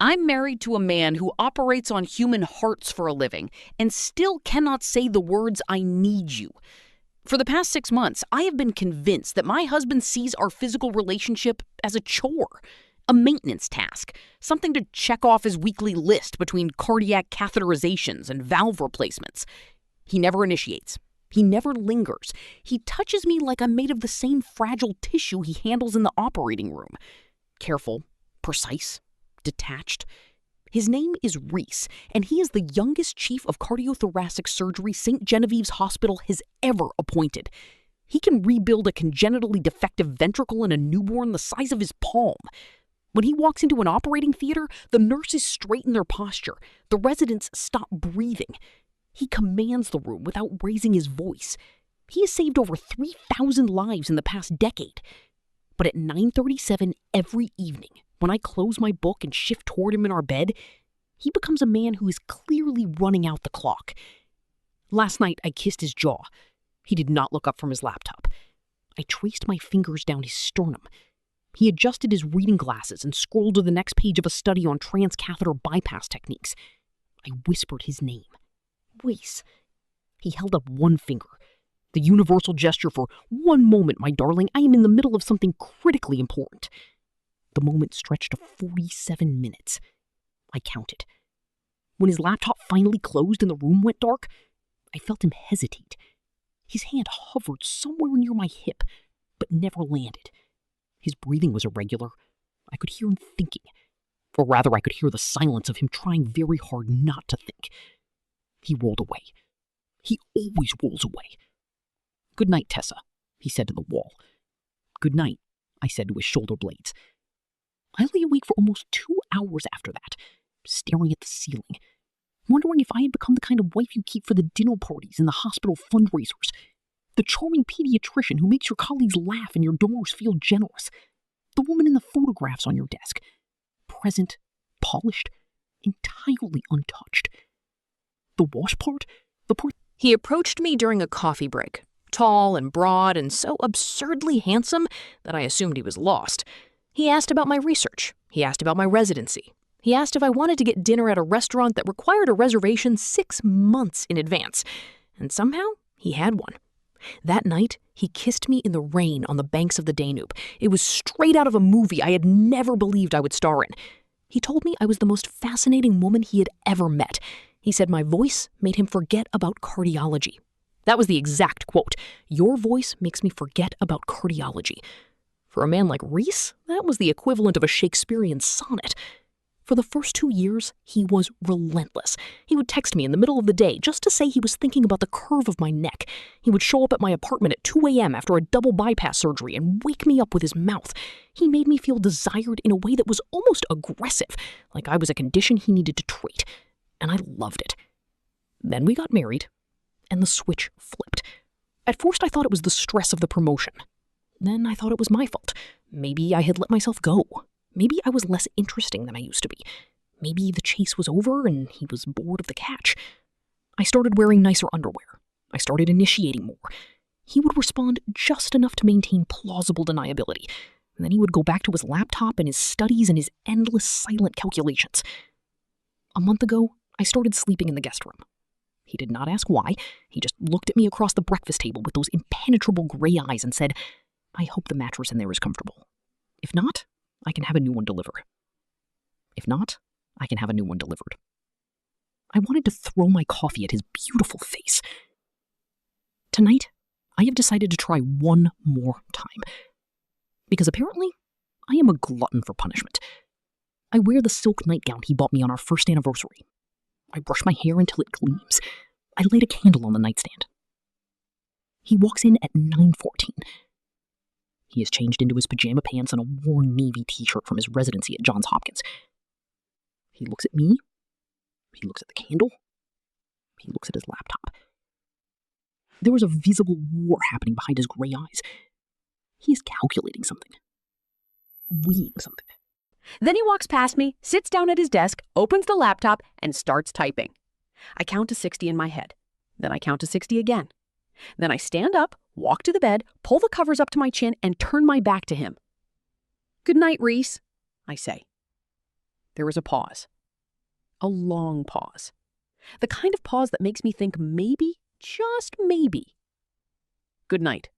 I'm married to a man who operates on human hearts for a living and still cannot say the words, "I need you." For the past 6 months, I have been convinced that my husband sees our physical relationship as a chore, a maintenance task, something to check off his weekly list between cardiac catheterizations and valve replacements. He never initiates. He never lingers. He touches me like I'm made of the same fragile tissue he handles in the operating room. Careful, precise, detached. His name is Rhys, and he is the youngest chief of cardiothoracic surgery St. Genevieve's Hospital has ever appointed. He can rebuild a congenitally defective ventricle in a newborn the size of his palm. When he walks into an operating theater, the nurses straighten their posture. The residents stop breathing. He commands the room without raising his voice. He has saved over 3,000 lives in the past decade. But at 9:37 every evening, when I close my book and shift toward him in our bed, he becomes a man who is clearly running out the clock. Last night, I kissed his jaw. He did not look up from his laptop. I traced my fingers down his sternum. He adjusted his reading glasses and scrolled to the next page of a study on transcatheter bypass techniques. I whispered his name. Rhys. He held up one finger. The universal gesture for, "One moment, my darling, I am in the middle of something critically important." The moment stretched to 47 minutes. I counted. When his laptop finally closed and the room went dark, I felt him hesitate. His hand hovered somewhere near my hip, but never landed. His breathing was irregular. I could hear him thinking. Or rather, I could hear the silence of him trying very hard not to think. He rolled away. He always rolls away. "Good night, Tessa," he said to the wall. "Good night," I said to his shoulder blades. I lay awake for almost 2 hours after that, staring at the ceiling, wondering if I had become the kind of wife you keep for the dinner parties and the hospital fundraisers, the charming pediatrician who makes your colleagues laugh and your donors feel generous, the woman in the photographs on your desk, present, polished, entirely untouched. The wash part? He approached me during a coffee break, tall and broad and so absurdly handsome that I assumed he was lost. He asked about my research. He asked about my residency. He asked if I wanted to get dinner at a restaurant that required a reservation 6 months in advance. And somehow, he had one. That night, he kissed me in the rain on the banks of the Danube. It was straight out of a movie I had never believed I would star in. He told me I was the most fascinating woman he had ever met. He said my voice made him forget about cardiology. That was the exact quote. "Your voice makes me forget about cardiology." For a man like Rhys, that was the equivalent of a Shakespearean sonnet. For the first 2 years, he was relentless. He would text me in the middle of the day just to say he was thinking about the curve of my neck. He would show up at my apartment at 2 a.m. after a double bypass surgery and wake me up with his mouth. He made me feel desired in a way that was almost aggressive, like I was a condition he needed to treat. And I loved it. Then we got married, and the switch flipped. At first, I thought it was the stress of the promotion. Then I thought it was my fault. Maybe I had let myself go. Maybe I was less interesting than I used to be. Maybe the chase was over and he was bored of the catch. I started wearing nicer underwear. I started initiating more. He would respond just enough to maintain plausible deniability. And then he would go back to his laptop and his studies and his endless silent calculations. A month ago, I started sleeping in the guest room. He did not ask why. He just looked at me across the breakfast table with those impenetrable gray eyes and said, "I hope the mattress in there is comfortable. If not, I can have a new one delivered. If not, I can have a new one delivered." I wanted to throw my coffee at his beautiful face. Tonight, I have decided to try one more time. Because apparently, I am a glutton for punishment. I wear the silk nightgown he bought me on our first anniversary. I brush my hair until it gleams. I light a candle on the nightstand. He walks in at 9:14. He has changed into his pajama pants and a worn navy t-shirt from his residency at Johns Hopkins. He looks at me. He looks at the candle. He looks at his laptop. There is a visible war happening behind his gray eyes. He is calculating something. Weighing something. Then he walks past me, sits down at his desk, opens the laptop, and starts typing. I count to 60 in my head. Then I count to 60 again. Then I stand up, walk to the bed, pull the covers up to my chin, and turn my back to him. "Good night, Rhys," I say. There was a pause. A long pause. The kind of pause that makes me think maybe, just maybe. "Good night,"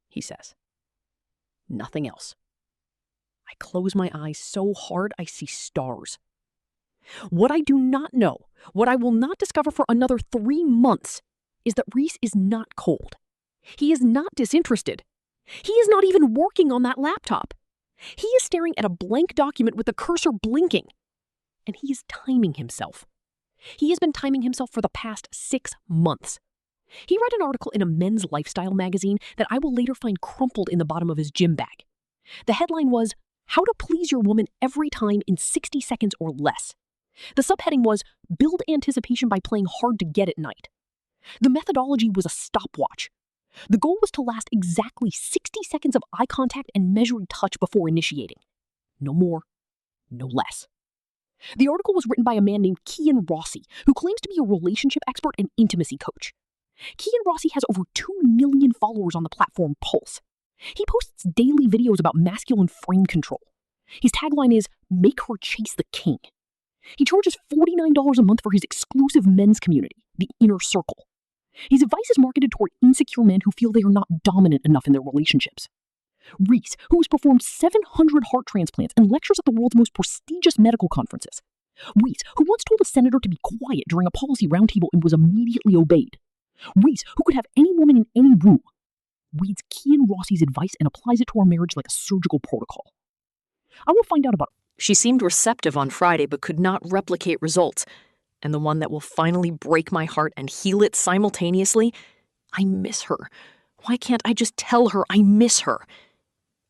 he says. Nothing else. I close my eyes so hard I see stars. What I do not know, what I will not discover for another 3 months, is that Rhys is not cold. He is not disinterested. He is not even working on that laptop. He is staring at a blank document with the cursor blinking. And he is timing himself. He has been timing himself for the past 6 months. He read an article in a men's lifestyle magazine that I will later find crumpled in the bottom of his gym bag. The headline was, "How to Please Your Woman Every Time in 60 Seconds or Less." The subheading was, "Build Anticipation by Playing Hard to Get at Night." The methodology was a stopwatch. The goal was to last exactly 60 seconds of eye contact and measured touch before initiating. No more, no less. The article was written by a man named Kian Rossi, who claims to be a relationship expert and intimacy coach. Kian Rossi has over 2 million followers on the platform Pulse. He posts daily videos about masculine frame control. His tagline is, "Make her chase the king." He charges $49 a month for his exclusive men's community, the Inner Circle. His advice is marketed toward insecure men who feel they are not dominant enough in their relationships. Rhys, who has performed 700 heart transplants and lectures at the world's most prestigious medical conferences. Rhys, who once told a senator to be quiet during a policy roundtable and was immediately obeyed. Rhys, who could have any woman in any room, reads Kian Rossi's advice and applies it to our marriage like a surgical protocol. I will find out about. She seemed receptive on Friday but could not replicate results. And the one that will finally break my heart and heal it simultaneously, I miss her. Why can't I just tell her I miss her?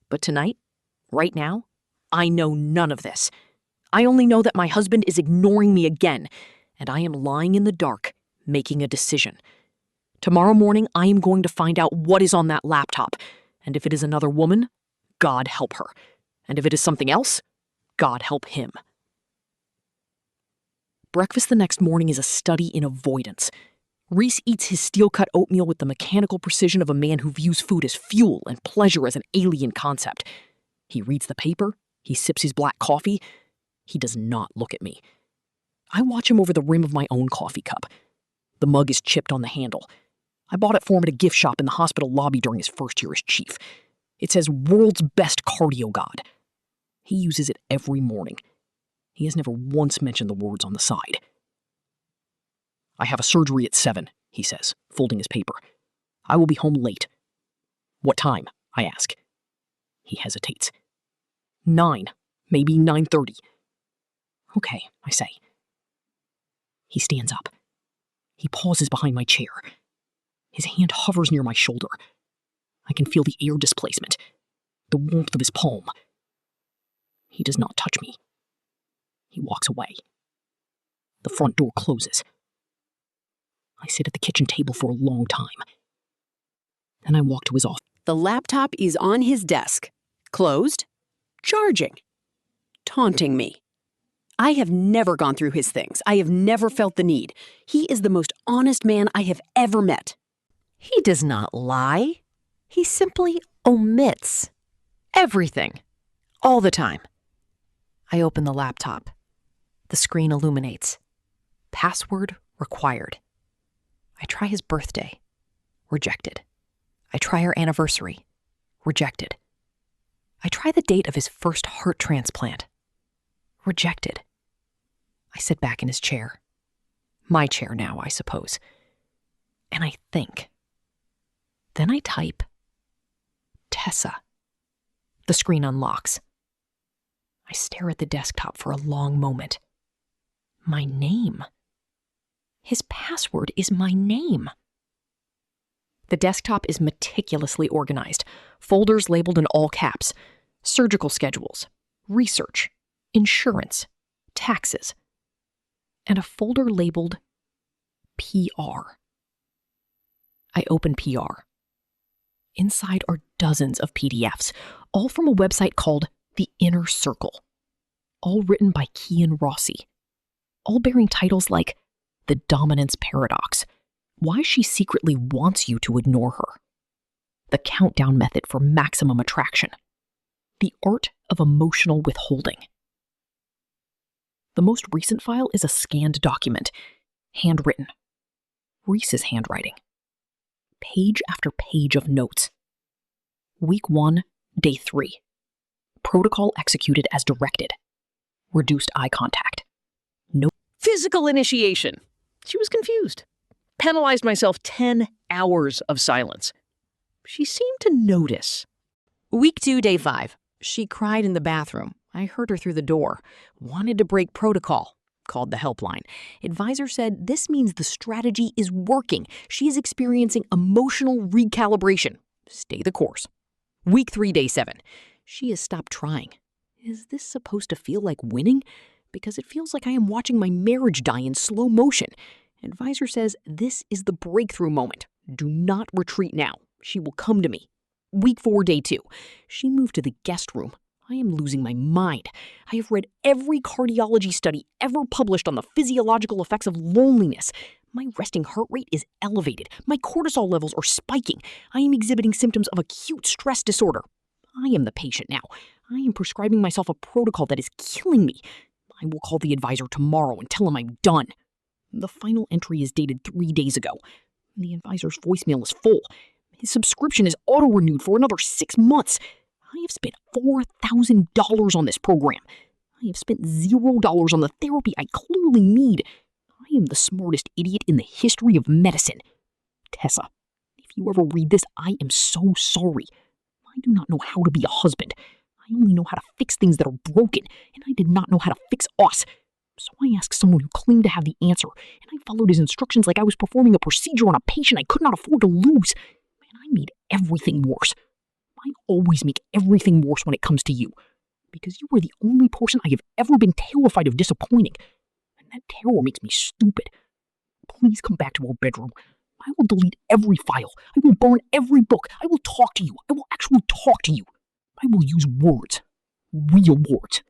But tonight, right now, I know none of this. I only know that my husband is ignoring me again, and I am lying in the dark, making a decision. Tomorrow morning, I am going to find out what is on that laptop, and if it is another woman, God help her. And if it is something else, God help him. Breakfast the next morning is a study in avoidance. Rhys eats his steel-cut oatmeal with the mechanical precision of a man who views food as fuel and pleasure as an alien concept. He reads the paper, he sips his black coffee. He does not look at me. I watch him over the rim of my own coffee cup. The mug is chipped on the handle. I bought it for him at a gift shop in the hospital lobby during his first year as chief. It says "World's Best Cardio God." He uses it every morning. He has never once mentioned the words on the side. "I have a surgery at 7, he says, folding his paper. "I will be home late." "What time?" I ask. He hesitates. 9, maybe 9:30. "Okay," I say. He stands up. He pauses behind my chair. His hand hovers near my shoulder. I can feel the air displacement, the warmth of his palm. He does not touch me. He walks away. The front door closes. I sit at the kitchen table for a long time. Then I walk to his office. The laptop is on his desk, closed, charging, taunting me. I have never gone through his things. I have never felt the need. He is the most honest man I have ever met. He does not lie. He simply omits everything, all the time. I open the laptop. The screen illuminates. Password required. I try his birthday. Rejected. I try our anniversary. Rejected. I try the date of his first heart transplant. Rejected. I sit back in his chair. My chair now, I suppose. And I think. Then I type. Tessa. The screen unlocks. I stare at the desktop for a long moment. My name. His password is my name. The desktop is meticulously organized. Folders labeled in all caps. Surgical schedules. Research. Insurance. Taxes. And a folder labeled PR. I open PR. Inside are dozens of PDFs, all from a website called The Inner Circle. All written by Kian Rossi. All bearing titles like The Dominance Paradox, Why She Secretly Wants You to Ignore Her, The Countdown Method for Maximum Attraction, The Art of Emotional Withholding. The most recent file is a scanned document, handwritten. Rhys's handwriting. Page after page of notes. Week 1, day 3. Protocol executed as directed. Reduced eye contact. No Physical initiation. She was confused. Penalized myself 10 hours of silence. She seemed to notice. Week 2, day 5. She cried in the bathroom. I heard her through the door. Wanted to break protocol. Called the helpline. Advisor said this means the strategy is working. She is experiencing emotional recalibration. Stay the course. Week 3, day 7. She has stopped trying. Is this supposed to feel like winning? Because it feels like I am watching my marriage die in slow motion. Advisor says this is the breakthrough moment. Do not retreat now. She will come to me. Week 4, day 2. She moved to the guest room. I am losing my mind. I have read every cardiology study ever published on the physiological effects of loneliness. My resting heart rate is elevated. My cortisol levels are spiking. I am exhibiting symptoms of acute stress disorder. I am the patient now. I am prescribing myself a protocol that is killing me. I will call the advisor tomorrow and tell him I'm done. The final entry is dated 3 days ago. The advisor's voicemail is full. His subscription is auto-renewed for another 6 months. I have spent $4,000 on this program. I have spent $0 on the therapy I clearly need. I am the smartest idiot in the history of medicine. Tessa, if you ever read this, I am so sorry. I do not know how to be a husband. I only know how to fix things that are broken, and I did not know how to fix us. So I asked someone who claimed to have the answer, and I followed his instructions like I was performing a procedure on a patient I could not afford to lose. And I made everything worse. I always make everything worse when it comes to you, because you are the only person I have ever been terrified of disappointing, and that terror makes me stupid. Please come back to our bedroom. I will delete every file. I will burn every book. I will talk to you. I will actually talk to you. I will use words. Real words.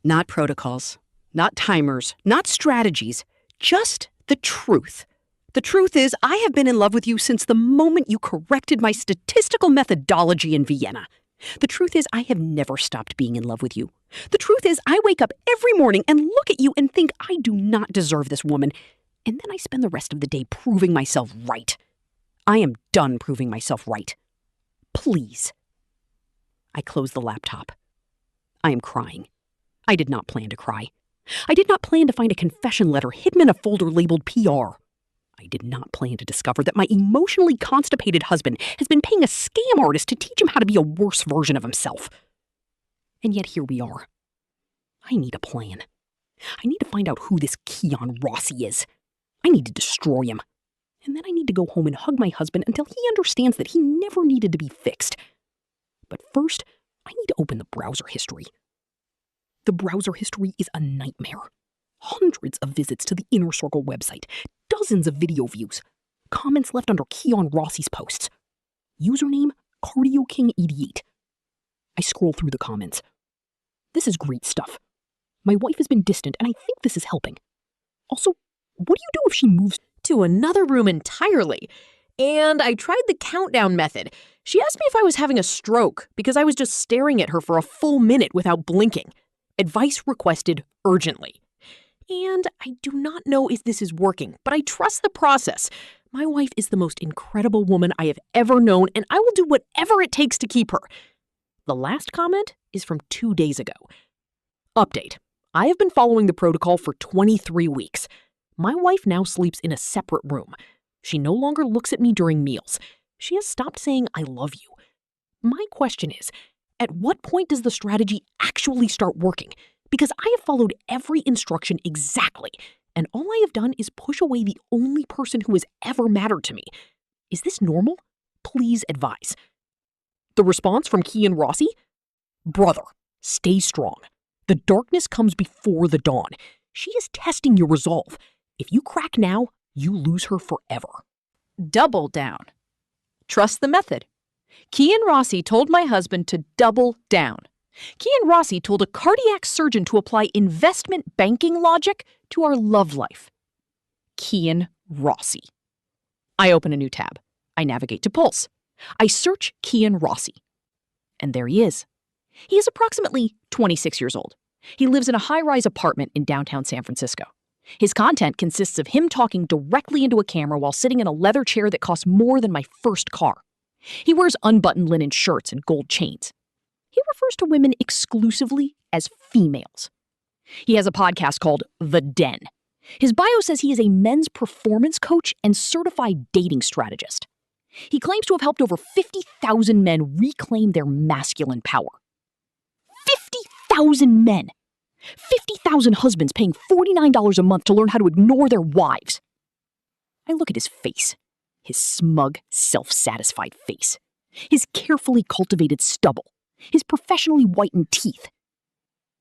Not protocols, not timers, not strategies, just the truth. The truth is, I have been in love with you since the moment you corrected my statistical methodology in Vienna. The truth is, I have never stopped being in love with you. The truth is, I wake up every morning and look at you and think I do not deserve this woman, and then I spend the rest of the day proving myself right. I am done proving myself right. Please. I close the laptop. I am crying. I did not plan to cry. I did not plan to find a confession letter hidden in a folder labeled PR. I did not plan to discover that my emotionally constipated husband has been paying a scam artist to teach him how to be a worse version of himself. And yet here we are. I need a plan. I need to find out who this Kian Rossi is. I need to destroy him. And then I need to go home and hug my husband until he understands that he never needed to be fixed. But first, I need to open the browser history. The browser history is a nightmare. Hundreds of visits to the Inner Circle website, dozens of video views, comments left under Kian Rossi's posts. Username, CardioKing88. I scroll through the comments. This is great stuff. My wife has been distant, and I think this is helping. Also, what do you do if she moves to another room entirely? And I tried the countdown method. She asked me if I was having a stroke because I was just staring at her for a full minute without blinking. Advice requested urgently. And I do not know if this is working, but I trust the process. My wife is the most incredible woman I have ever known, and I will do whatever it takes to keep her. The last comment is from 2 days ago. Update. I have been following the protocol for 23 weeks. My wife now sleeps in a separate room. She no longer looks at me during meals. She has stopped saying, I love you. My question is, at what point does the strategy actually start working? Because I have followed every instruction exactly, and all I have done is push away the only person who has ever mattered to me. Is this normal? Please advise. The response from Kian Rossi? Brother, stay strong. The darkness comes before the dawn. She is testing your resolve. If you crack now, you lose her forever. Double down. Trust the method. Kian Rossi told my husband to double down. Kian Rossi told a cardiac surgeon to apply investment banking logic to our love life. Kian Rossi. I open a new tab. I navigate to Pulse. I search Kian Rossi. And there he is. He is approximately 26 years old. He lives in a high-rise apartment in downtown San Francisco. His content consists of him talking directly into a camera while sitting in a leather chair that costs more than my first car. He wears unbuttoned linen shirts and gold chains. He refers to women exclusively as females. He has a podcast called The Den. His bio says he is a men's performance coach and certified dating strategist. He claims to have helped over 50,000 men reclaim their masculine power. 50,000 men! 50,000 husbands paying $49 a month to learn how to ignore their wives. I look at his face, his smug, self-satisfied face, his carefully cultivated stubble, his professionally whitened teeth.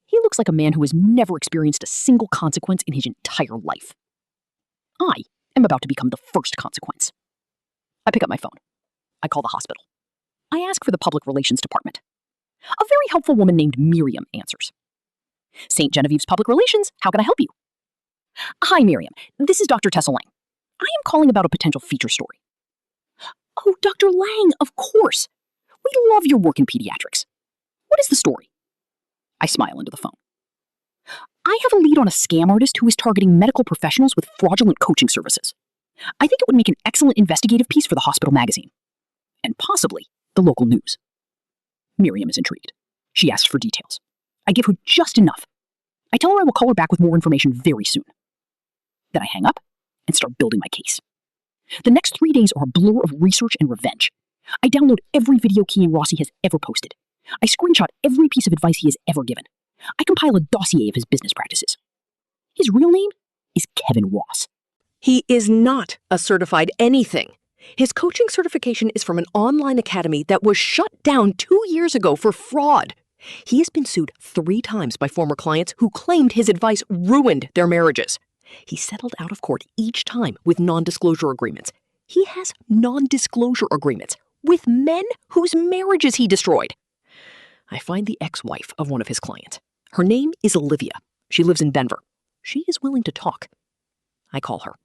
He looks like a man who has never experienced a single consequence in his entire life. I am about to become the first consequence. I pick up my phone. I call the hospital. I ask for the public relations department. A very helpful woman named Miriam answers. St. Genevieve's Public Relations, how can I help you? Hi, Miriam. This is Dr. Tessa Lang. I am calling about a potential feature story. Oh, Dr. Lang, of course. We love your work in pediatrics. What is the story? I smile into the phone. I have a lead on a scam artist who is targeting medical professionals with fraudulent coaching services. I think it would make an excellent investigative piece for the hospital magazine. And possibly the local news. Miriam is intrigued. She asks for details. I give her just enough. I tell her I will call her back with more information very soon. Then I hang up and start building my case. The next 3 days are a blur of research and revenge. I download every video Kian Rossi has ever posted. I screenshot every piece of advice he has ever given. I compile a dossier of his business practices. His real name is Kevin Ross. He is not a certified anything. His coaching certification is from an online academy that was shut down 2 years ago for fraud. He has been sued 3 times by former clients who claimed his advice ruined their marriages. He settled out of court each time with non-disclosure agreements. He has non-disclosure agreements with men whose marriages he destroyed. I find the ex-wife of one of his clients. Her name is Olivia. She lives in Denver. She is willing to talk. I call her.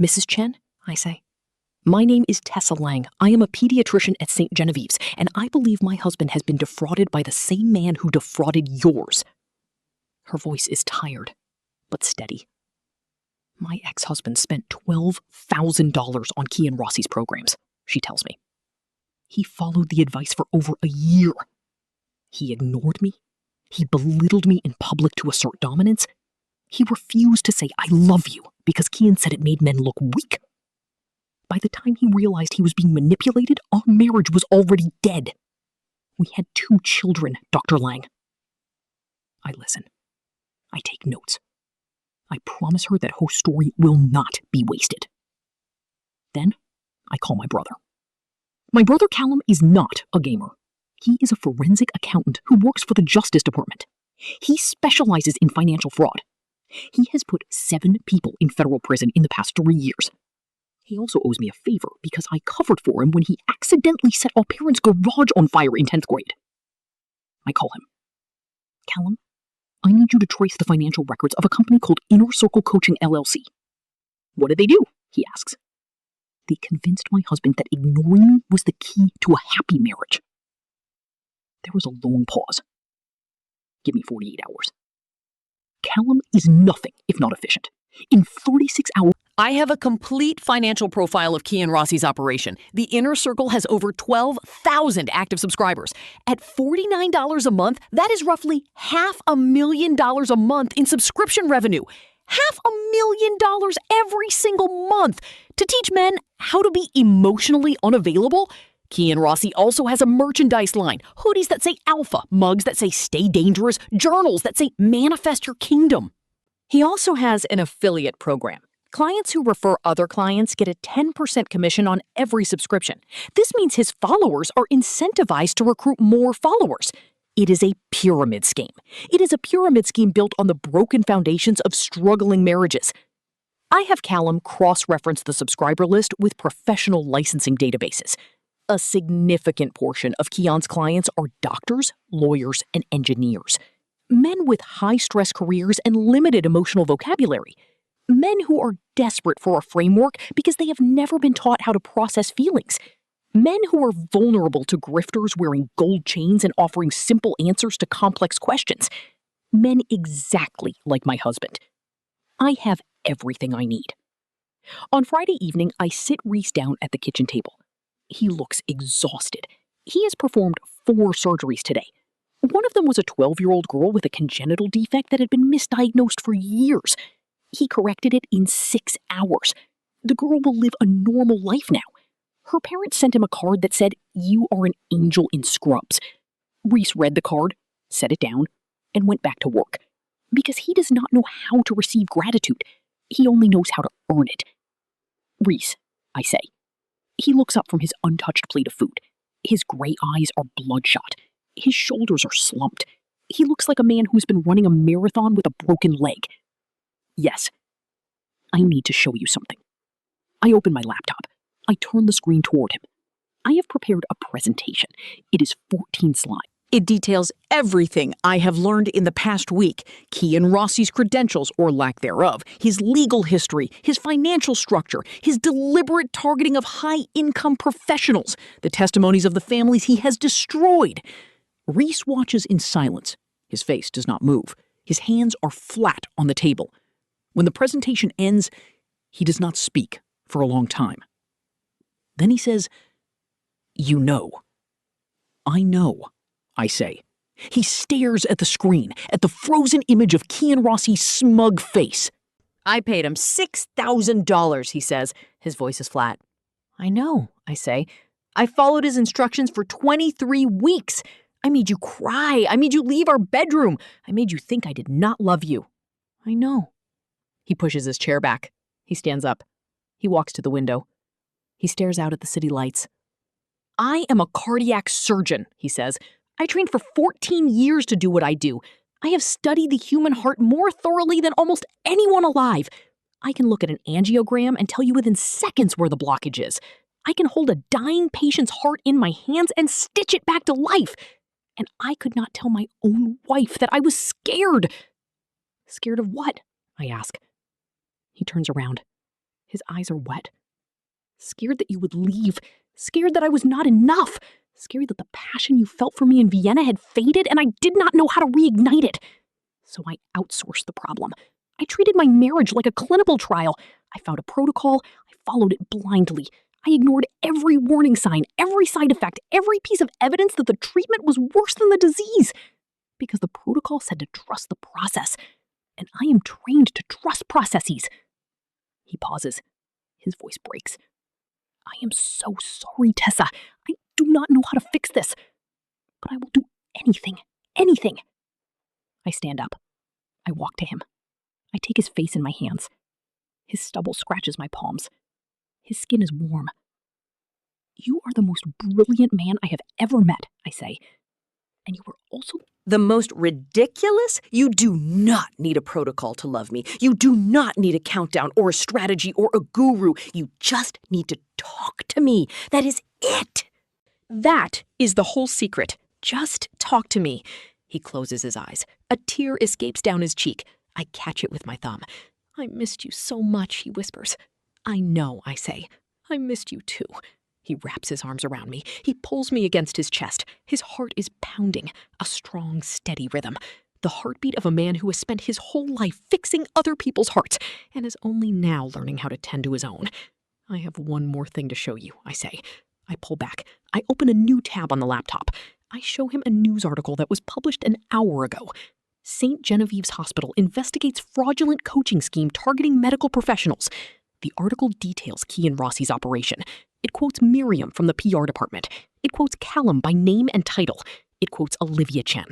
Mrs. Chen, I say. My name is Tessa Lang. I am a pediatrician at St. Genevieve's, and I believe my husband has been defrauded by the same man who defrauded yours. Her voice is tired, but steady. My ex-husband spent $12,000 on Kian Rossi's programs, she tells me. He followed the advice for over a year. He ignored me. He belittled me in public to assert dominance. He refused to say, I love you, because Kian said it made men look weak. By the time he realized he was being manipulated, our marriage was already dead. We had 2 children, Dr. Lang. I listen. I take notes. I promise her that her story will not be wasted. Then, I call my brother. My brother Callum is not a gamer. He is a forensic accountant who works for the Justice Department. He specializes in financial fraud. He has put 7 people in federal prison in the past 3 years. He also owes me a favor because I covered for him when he accidentally set our parents' garage on fire in 10th grade. I call him. Callum, I need you to trace the financial records of a company called Inner Circle Coaching LLC. What did they do? He asks. They convinced my husband that ignoring me was the key to a happy marriage. There was a long pause. Give me 48 hours. Callum is nothing if not efficient. In 36 hours... I have a complete financial profile of Kian Rossi's operation. The Inner Circle has over 12,000 active subscribers. At $49 a month, that is roughly $500,000 a month in subscription revenue. $500,000 every single month to teach men how to be emotionally unavailable. Kian Rossi also has a merchandise line, hoodies that say alpha, mugs that say stay dangerous, journals that say manifest your kingdom. He also has an affiliate program. Clients who refer other clients get a 10% commission on every subscription. This means his followers are incentivized to recruit more followers. It is a pyramid scheme. It is a pyramid scheme built on the broken foundations of struggling marriages. I have Callum cross-reference the subscriber list with professional licensing databases. A significant portion of Kian's clients are doctors, lawyers, and engineers. Men with high-stress careers and limited emotional vocabulary. Men who are desperate for a framework because they have never been taught how to process feelings. Men who are vulnerable to grifters wearing gold chains and offering simple answers to complex questions. Men exactly like my husband. I have everything I need. On Friday evening, I sit Rhys down at the kitchen table. He looks exhausted. He has performed 4 surgeries today. One of them was a 12-year-old girl with a congenital defect that had been misdiagnosed for years. He corrected it in 6 hours. The girl will live a normal life now. Her parents sent him a card that said, "You are an angel in scrubs." Rhys read the card, set it down, and went back to work. Because he does not know how to receive gratitude. He only knows how to earn it. "Rhys," I say. He looks up from his untouched plate of food. His gray eyes are bloodshot. His shoulders are slumped. He looks like a man who's been running a marathon with a broken leg. "Yes, I need to show you something." I open my laptop. I turn the screen toward him. I have prepared a presentation. It is 14 slides. It details everything I have learned in the past week. Kian Rossi's credentials, or lack thereof, his legal history, his financial structure, his deliberate targeting of high-income professionals, the testimonies of the families he has destroyed. Rhys watches in silence. His face does not move. His hands are flat on the table. When the presentation ends, he does not speak for a long time. Then he says, "You know." "I know," I say. He stares at the screen, at the frozen image of Kian Rossi's smug face. I paid him $6,000, he says. His voice is flat. I know, I say. I followed his instructions for 23 weeks. I made you cry. I made you leave our bedroom. I made you think I did not love you. I know. He pushes his chair back. He stands up. He walks to the window. He stares out at the city lights. I am a cardiac surgeon, he says. I trained for 14 years to do what I do. I have studied the human heart more thoroughly than almost anyone alive. I can look at an angiogram and tell you within seconds where the blockage is. I can hold a dying patient's heart in my hands and stitch it back to life. And I could not tell my own wife that I was scared. Scared of what? I ask. He turns around. His eyes are wet. Scared that you would leave. Scared that I was not enough. Scared that the passion you felt for me in Vienna had faded and I did not know how to reignite it. So I outsourced the problem. I treated my marriage like a clinical trial. I found a protocol. I followed it blindly. I ignored every warning sign, every side effect, every piece of evidence that the treatment was worse than the disease. Because the protocol said to trust the process. And I am trained to trust processes. He pauses. His voice breaks. I am so sorry, Tessa. I do not know how to fix this. But I will do anything. Anything. I stand up. I walk to him. I take his face in my hands. His stubble scratches my palms. His skin is warm. You are the most brilliant man I have ever met, I say. And you were also the most ridiculous? You do not need a protocol to love me. You do not need a countdown or a strategy or a guru. You just need to talk to me. That is it. That is the whole secret. Just talk to me. He closes his eyes. A tear escapes down his cheek. I catch it with my thumb. I missed you so much, he whispers. I know, I say. I missed you too. He wraps his arms around me. He pulls me against his chest. His heart is pounding, a strong, steady rhythm. The heartbeat of a man who has spent his whole life fixing other people's hearts and is only now learning how to tend to his own. I have one more thing to show you, I say. I pull back. I open a new tab on the laptop. I show him a news article that was published an hour ago. St. Genevieve's Hospital investigates fraudulent coaching scheme targeting medical professionals. The article details Kian Rossi's operation. It quotes Miriam from the PR department. It quotes Callum by name and title. It quotes Olivia Chen.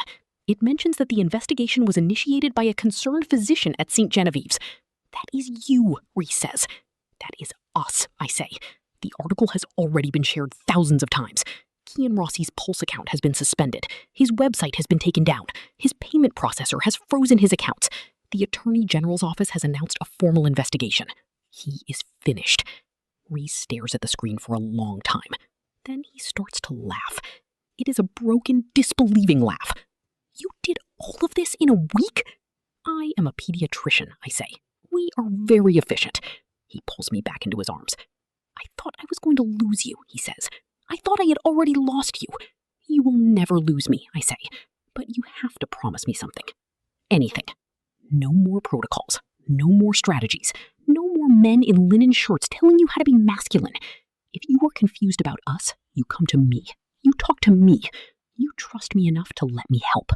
It mentions that the investigation was initiated by a concerned physician at St. Genevieve's. That is you, Rhys says. That is us, I say. The article has already been shared thousands of times. Kian Rossi's Pulse account has been suspended. His website has been taken down. His payment processor has frozen his accounts. The Attorney General's office has announced a formal investigation. He is finished. Rhys stares at the screen for a long time. Then he starts to laugh. It is a broken, disbelieving laugh. You did all of this in a week? I am a pediatrician, I say. We are very efficient. He pulls me back into his arms. I thought I was going to lose you, he says. I thought I had already lost you. You will never lose me, I say. But you have to promise me something. anything. No more protocols. No more strategies. No more men in linen shirts telling you how to be masculine. If you are confused about us, you come to me. You talk to me. You trust me enough to let me help.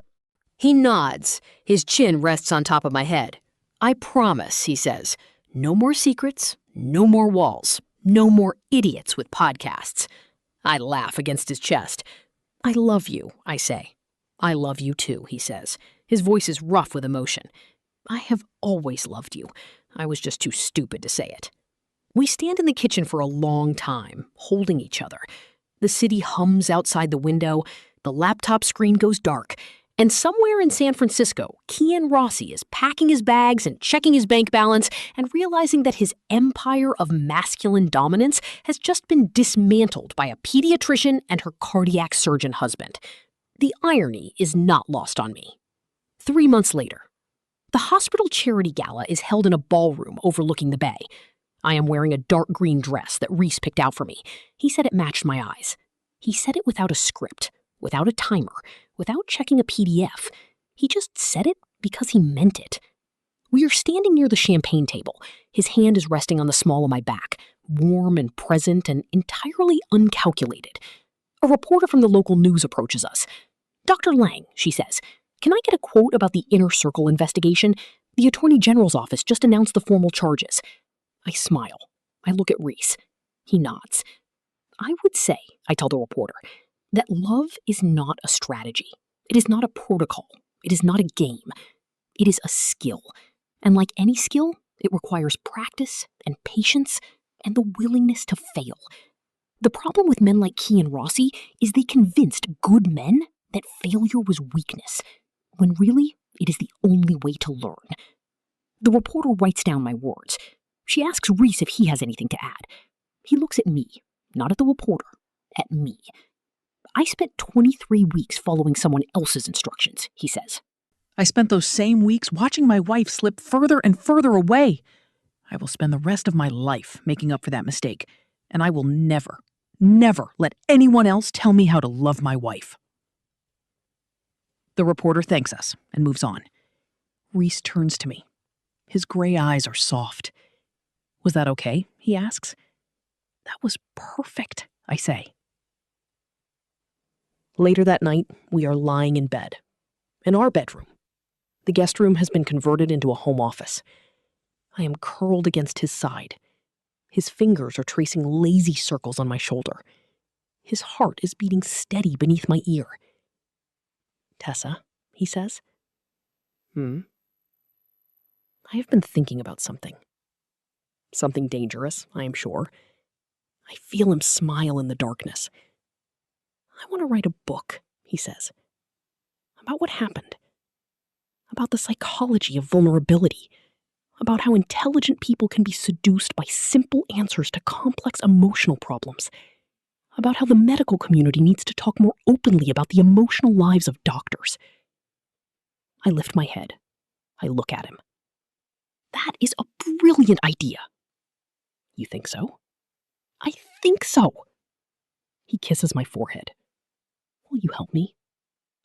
He nods. His chin rests on top of my head. I promise, he says. No more secrets. No more walls. No more idiots with podcasts. I laugh against his chest. I love you, I say. I love you too, he says. His voice is rough with emotion. I have always loved you. I was just too stupid to say it. We stand in the kitchen for a long time, holding each other. The city hums outside the window, the laptop screen goes dark, and somewhere in San Francisco, Kian Rossi is packing his bags and checking his bank balance and realizing that his empire of masculine dominance has just been dismantled by a pediatrician and her cardiac surgeon husband. The irony is not lost on me. 3 months later, the hospital charity gala is held in a ballroom overlooking the bay. I am wearing a dark green dress that Rhys picked out for me. He said it matched my eyes. He said it without a script, without a timer, without checking a PDF. He just said it because he meant it. We are standing near the champagne table. His hand is resting on the small of my back, warm and present and entirely uncalculated. A reporter from the local news approaches us. "Dr. Lang," she says, "can I get a quote about the Inner Circle investigation? The Attorney General's office just announced the formal charges." I smile. I look at Rhys. He nods. "I would say," I tell the reporter, "that love is not a strategy. It is not a protocol. It is not a game. It is a skill. And like any skill, it requires practice and patience and the willingness to fail. The problem with men like Kian Rossi is they convinced good men that failure was weakness, when really it is the only way to learn." The reporter writes down my words. She asks Rhys if he has anything to add. He looks at me, not at the reporter, at me. "I spent 23 weeks following someone else's instructions," he says. "I spent those same weeks watching my wife slip further and further away. I will spend the rest of my life making up for that mistake, and I will never, never let anyone else tell me how to love my wife." The reporter thanks us and moves on. Rhys turns to me. His gray eyes are soft. "Was that okay?" he asks. "That was perfect," I say. Later that night, we are lying in bed. In our bedroom. The guest room has been converted into a home office. I am curled against his side. His fingers are tracing lazy circles on my shoulder. His heart is beating steady beneath my ear. "Tessa," he says. I have been thinking about something. Something dangerous, I am sure. I feel him smile in the darkness. "I want to write a book," he says. "About what happened. About the psychology of vulnerability. About how intelligent people can be seduced by simple answers to complex emotional problems. About how the medical community needs to talk more openly about the emotional lives of doctors." I lift my head. I look at him. "That is a brilliant idea." "You think so?" "I think so." He kisses my forehead. "Will you help me?"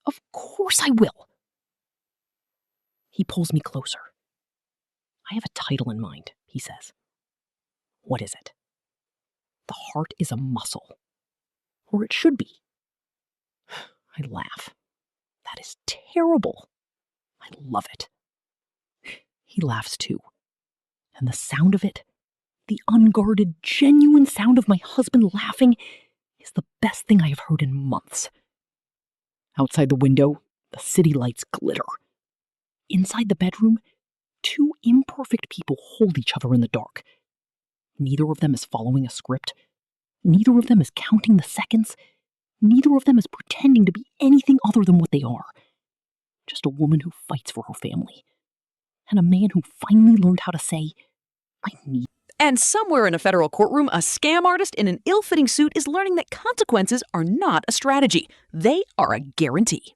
"Of course I will." He pulls me closer. "I have a title in mind," he says. "What is it?" "The heart is a muscle. Or it should be." I laugh. "That is terrible." "I love it." He laughs too. And the sound of it, the unguarded, genuine sound of my husband laughing, is the best thing I have heard in months. Outside the window, the city lights glitter. Inside the bedroom, two imperfect people hold each other in the dark. Neither of them is following a script. Neither of them is counting the seconds. Neither of them is pretending to be anything other than what they are. Just a woman who fights for her family. And a man who finally learned how to say, "I need." And somewhere in a federal courtroom, a scam artist in an ill-fitting suit is learning that consequences are not a strategy. They are a guarantee.